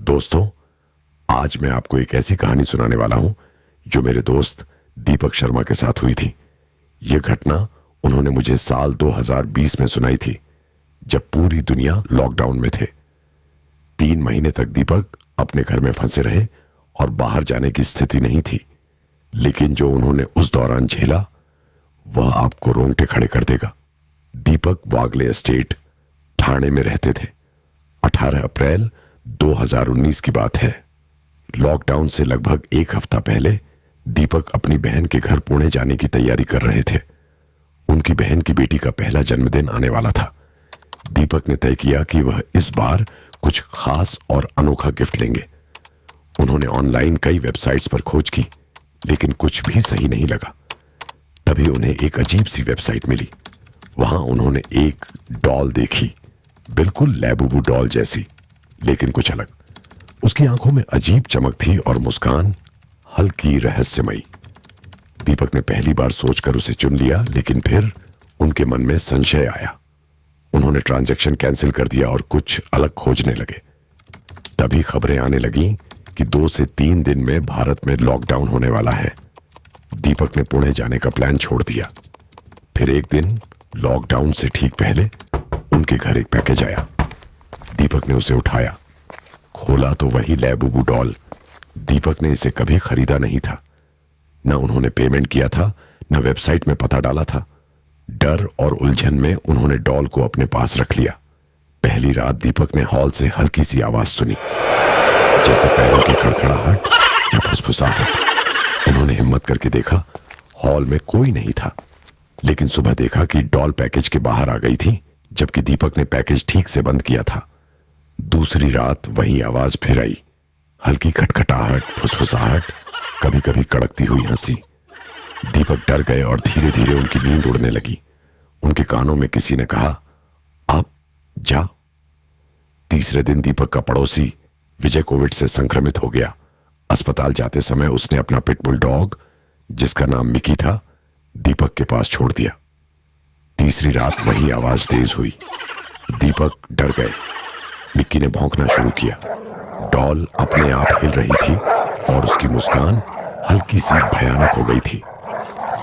दोस्तों, आज मैं आपको एक ऐसी कहानी सुनाने वाला हूं जो मेरे दोस्त दीपक शर्मा के साथ हुई थी। यह घटना उन्होंने मुझे साल 2020 में सुनाई थी, जब पूरी दुनिया लॉकडाउन में थे। 3 महीने तक दीपक अपने घर में फंसे रहे और बाहर जाने की स्थिति नहीं थी। लेकिन जो उन्होंने उस दौरान झेला वह आपको रोंगटे खड़े कर देगा। दीपक वागले एस्टेट, ठाणे में रहते थे। 18 अप्रैल 2019 की बात है। लॉकडाउन से लगभग एक हफ्ता पहले दीपक अपनी बहन के घर पुणे जाने की तैयारी कर रहे थे। उनकी बहन की बेटी का पहला जन्मदिन आने वाला था। दीपक ने तय किया कि वह इस बार कुछ खास और अनोखा गिफ्ट लेंगे। उन्होंने ऑनलाइन कई वेबसाइट्स पर खोज की, लेकिन कुछ भी सही नहीं लगा। तभी उन्हें एक अजीब सी वेबसाइट मिली। वहां उन्होंने एक डॉल देखी, बिल्कुल लैबूबू डॉल जैसी, लेकिन कुछ अलग। उसकी आंखों में अजीब चमक थी और मुस्कान हल्की रहस्यमयी। दीपक ने पहली बार सोचकर उसे चुन लिया, लेकिन फिर उनके मन में संशय आया। उन्होंने ट्रांजैक्शन कैंसिल कर दिया और कुछ अलग खोजने लगे। तभी खबरें आने लगीं कि 2 से 3 दिन में भारत में लॉकडाउन होने वाला है। दीपक ने पुणे जाने का प्लान छोड़ दिया। फिर एक दिन लॉकडाउन से ठीक पहले उनके घर एक पैकेज आया। दीपक ने उसे उठाया, खोला तो वही लैबूबू डॉल। दीपक ने इसे कभी खरीदा नहीं था। न उन्होंने पेमेंट किया था, न वेबसाइट में पता डाला था। डर और उलझन में उन्होंने डॉल को अपने पास रख लिया। पहली रात दीपक ने हॉल से हल्की सी आवाज सुनी, जैसे पैरों की खड़खड़ाहट या फुसफुसाहट। उन्होंने हिम्मत करके देखा, हॉल में कोई नहीं था। लेकिन सुबह देखा कि डॉल पैकेज के बाहर आ गई थी, जबकि दीपक ने पैकेज ठीक से बंद किया था। दूसरी रात वही आवाज फिर आई, हल्की खटखटाहट, फुसफुसाहट, कभी कभी कड़कती हुई हंसी। दीपक डर गए और धीरे धीरे उनकी नींद उड़ने लगी। उनके कानों में किसी ने कहा, आप जा। तीसरे दिन दीपक का पड़ोसी विजय कोविड से संक्रमित हो गया। अस्पताल जाते समय उसने अपना पिटबुल डॉग, जिसका नाम मिकी था, दीपक के पास छोड़ दिया। तीसरी रात वही आवाज तेज हुई। दीपक डर गए। मिक्की ने भौंकना शुरू किया। डॉल अपने आप हिल रही थी और उसकी मुस्कान हल्की सी भयानक हो गई थी।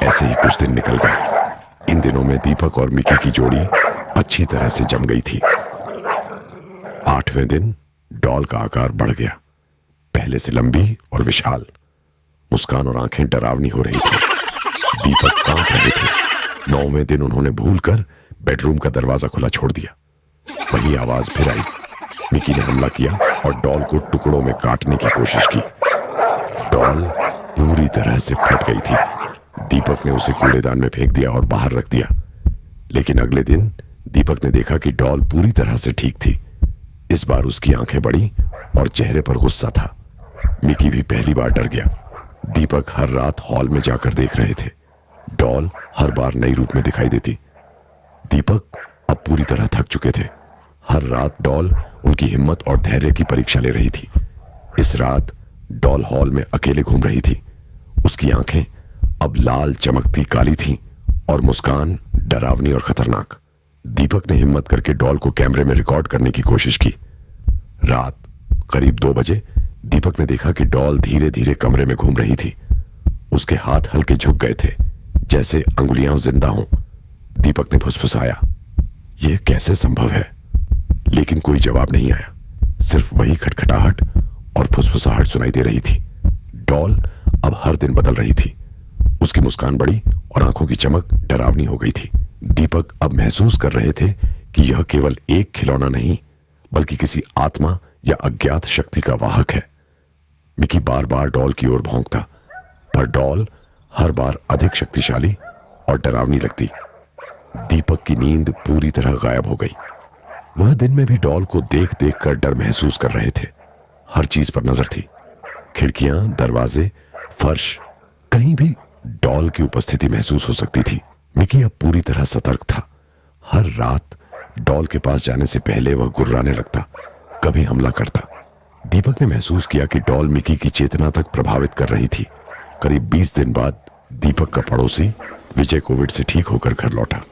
ऐसे ही कुछ दिन निकल गए। इन दिनों में दीपक और मिक्की की जोड़ी अच्छी तरह से जम गई थी। 8वें दिन डॉल का आकार बढ़ गया, पहले से लंबी और विशाल। मुस्कान और आंखें डरावनी हो रही थी। दीपक कांप रहे थे। 9वें दिन उन्होंने भूलकर बेडरूम का दरवाजा खुला छोड़ दिया। वही आवाज फिर आई। मिकी ने हमला किया और डॉल को टुकड़ों में काटने की कोशिश की। डॉल पूरी तरह से फट गई थी। दीपक ने उसे कूड़ेदान में फेंक दिया और बाहर रख दिया। लेकिन अगले दिन दीपक ने देखा कि डॉल पूरी तरह से ठीक थी। इस बार उसकी आंखें बड़ी और चेहरे पर गुस्सा था। मिकी भी पहली बार डर गया। दीपक हर रात हॉल में जाकर देख रहे थे। डॉल हर बार नई रूप में दिखाई देती। दीपक अब पूरी तरह थक चुके थे। हर रात डॉल उनकी हिम्मत और धैर्य की परीक्षा ले रही थी। इस रात डॉल हॉल में अकेले घूम रही थी। उसकी आंखें अब लाल चमकती काली थीं और मुस्कान डरावनी और खतरनाक। दीपक ने हिम्मत करके डॉल को कैमरे में रिकॉर्ड करने की कोशिश की। रात करीब 2 बजे दीपक ने देखा कि डॉल धीरे धीरे कमरे में घूम रही थी। उसके हाथ हल्के झुक गए थे, जैसे अंगुलियां जिंदा हों। दीपक ने फुसफुसाया, यह कैसे संभव है? लेकिन कोई जवाब नहीं आया। सिर्फ वही खटखटाहट और फुसफुसाहट सुनाई दे रही थी। डॉल अब हर दिन बदल रही थी। उसकी मुस्कान बड़ी और आंखों की चमक डरावनी हो गई थी। दीपक अब महसूस कर रहे थे कि यह केवल एक खिलौना नहीं, बल्कि किसी आत्मा या अज्ञात शक्ति का वाहक है। मिकी बार बार डॉल की ओर भौंकता, पर डॉल हर बार अधिक शक्तिशाली और डरावनी लगती। दीपक की नींद पूरी तरह गायब हो गई। वह दिन में भी डॉल को देख देख कर डर महसूस कर रहे थे। हर चीज पर नजर थी, खिड़कियां, दरवाजे, फर्श, कहीं भी डॉल की उपस्थिति महसूस हो सकती थी। मिकी अब पूरी तरह सतर्क था। हर रात डॉल के पास जाने से पहले वह गुर्राने लगता, कभी हमला करता। दीपक ने महसूस किया कि डॉल मिकी की चेतना तक प्रभावित कर रही थी। करीब 20 दिन बाद दीपक का पड़ोसी विजय कोविड से ठीक होकर घर लौटा।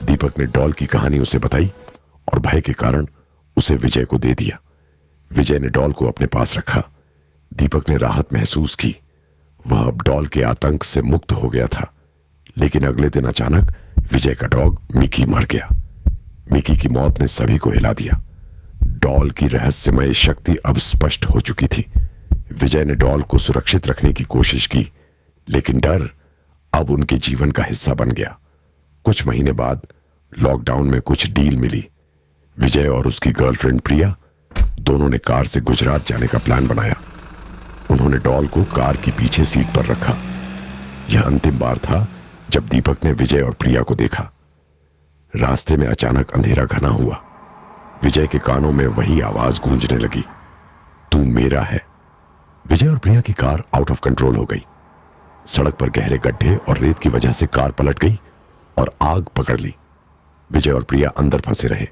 दीपक ने डॉल की कहानी उसे बताई और भय के कारण उसे विजय को दे दिया। विजय ने डॉल को अपने पास रखा। दीपक ने राहत महसूस की। वह अब डॉल के आतंक से मुक्त हो गया था। लेकिन अगले दिन अचानक विजय का डॉग मिकी मर गया। मिकी की मौत ने सभी को हिला दिया। डॉल की रहस्यमय शक्ति अब स्पष्ट हो चुकी थी। विजय ने डॉल को सुरक्षित रखने की कोशिश की, लेकिन डर अब उनके जीवन का हिस्सा बन गया। कुछ महीने बाद लॉकडाउन में कुछ डील मिली। विजय और उसकी गर्लफ्रेंड प्रिया दोनों ने कार से गुजरात जाने का प्लान बनाया। उन्होंने डॉल को कार की पीछे सीट पर रखा। यह अंतिम बार था जब दीपक ने विजय और प्रिया को देखा। रास्ते में अचानक अंधेरा घना हुआ। विजय के कानों में वही आवाज गूंजने लगी, तू मेरा है। विजय और प्रिया की कार आउट ऑफ कंट्रोल हो गई। सड़क पर गहरे गड्ढे और रेत की वजह से कार पलट गई और आग पकड़ ली। विजय और प्रिया अंदर फंसे रहे,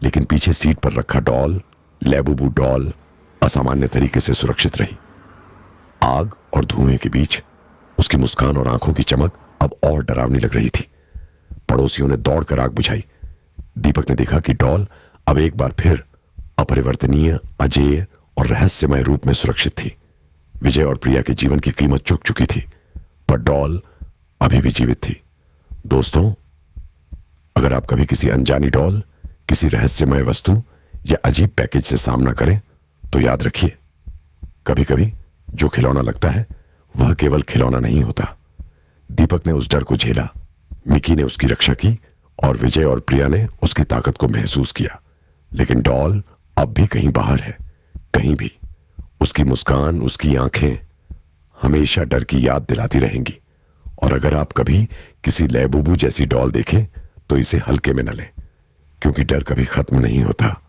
लेकिन पीछे सीट पर रखा डॉल, लैबूबू डॉल, असामान्य तरीके से सुरक्षित रही। आग और धुएं के बीच उसकी मुस्कान और आंखों की चमक अब और डरावनी लग रही थी। पड़ोसियों ने दौड़कर आग बुझाई। दीपक ने देखा कि डॉल अब एक बार फिर अपरिवर्तनीय, अजेय और रहस्यमय रूप में सुरक्षित थी। विजय और प्रिया के जीवन की कीमत चुक चुकी थी, पर डॉल अभी भी जीवित थी। दोस्तों, अगर आप कभी किसी अनजानी डॉल, किसी रहस्यमय वस्तु या अजीब पैकेज से सामना करें, तो याद रखिए, कभी कभी जो खिलौना लगता है वह केवल खिलौना नहीं होता। दीपक ने उस डर को झेला, मिकी ने उसकी रक्षा की और विजय और प्रिया ने उसकी ताकत को महसूस किया। लेकिन डॉल अब भी कहीं बाहर है, कहीं भी। उसकी मुस्कान, उसकी आंखें हमेशा डर की याद दिलाती रहेंगी। और अगर आप कभी किसी लैबूबू जैसी डॉल देखें, तो इसे हल्के में न लें, क्योंकि डर कभी खत्म नहीं होता।